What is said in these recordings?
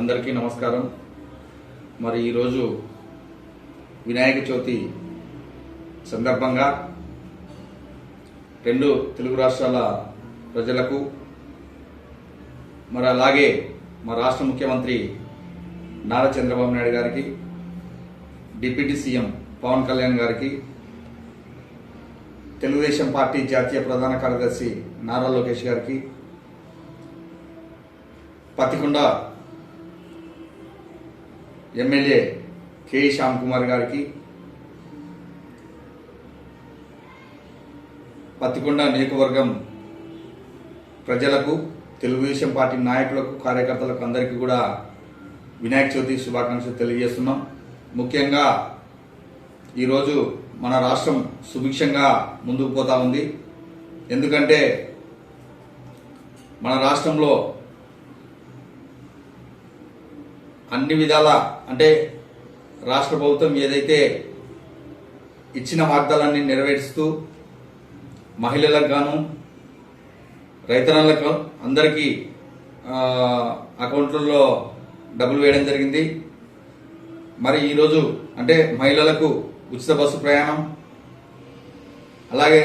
అందరికీ నమస్కారం। మరి ఈరోజు వినాయక చవితి సందర్భంగా రెండు తెలుగు రాష్ట్రాల ప్రజలకు మరి అలాగే మా రాష్ట్ర ముఖ్యమంత్రి నారా చంద్రబాబు నాయుడు గారికి, డిప్యూటీ సీఎం పవన్ కళ్యాణ్ గారికి, తెలుగుదేశం పార్టీ జాతీయ ప్రధాన కార్యదర్శి నారా లోకేష్ గారికి, పత్తికొండ ఎమ్మెల్యే కే శ్యామ్ కుమార్ గారికి, పత్తికొండ నియోజకవర్గం ప్రజలకు, తెలుగుదేశం పార్టీ నాయకులకు, కార్యకర్తలకు అందరికీ కూడా వినాయక చవితి శుభాకాంక్షలు తెలియజేస్తున్నాం। ముఖ్యంగా ఈరోజు మన రాష్ట్రం సుభిక్షంగా ముందుకు పోతా ఉంది। ఎందుకంటే మన రాష్ట్రంలో అన్ని విధాల అంటే రాష్ట్ర ప్రభుత్వం ఏదైతే ఇచ్చిన వాగ్దానాన్ని నెరవేరుస్తూ మహిళలకు గాను, రైతన్నలకు అందరికీ అకౌంట్లలో డబ్బులు వేయడం జరిగింది। మరి ఈరోజు అంటే మహిళలకు ఉచిత బస్సు ప్రయాణం, అలాగే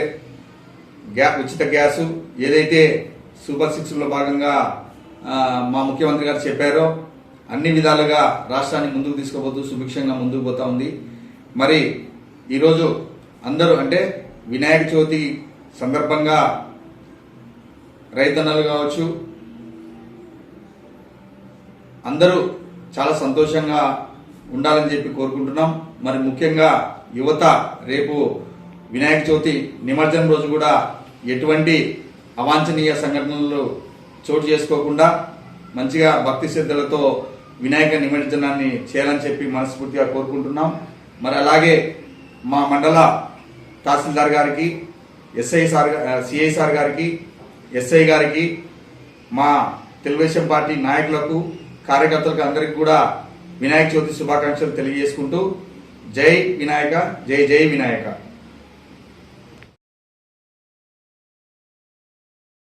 ఉచిత గ్యాసు ఏదైతే సూపర్ 6లో భాగంగా మా ముఖ్యమంత్రి గారు చెప్పారో అన్ని విధాలుగా రాష్ట్రాన్ని ముందుకు తీసుకుపోతూ సుభిక్షంగా ముందుకు పోతా ఉంది। మరి ఈరోజు అందరూ అంటే వినాయక చవితి సందర్భంగా రైతన్నలు కావచ్చు, అందరూ చాలా సంతోషంగా ఉండాలని చెప్పి కోరుకుంటున్నాం। మరి ముఖ్యంగా యువత రేపు వినాయక చవితి నిమజ్జనం రోజు కూడా ఎటువంటి అవాంఛనీయ సంఘటనలు చోటు చేసుకోకుండా మంచిగా భక్తి శ్రద్ధలతో వినాయక నిమజ్జనాన్ని చేయాలని చెప్పి మనస్ఫూర్తిగా కోరుకుంటున్నాం। మరి అలాగే మా మండల తహసీల్దార్ గారికి, సిఐ సార్ గారికి, ఎస్ఐ గారికి, మా తెలుగుదేశం పార్టీ నాయకులకు, కార్యకర్తలకు అందరికీ కూడా వినాయక చవితి శుభాకాంక్షలు తెలియజేసుకుంటూ జై వినాయక, జై జై వినాయక।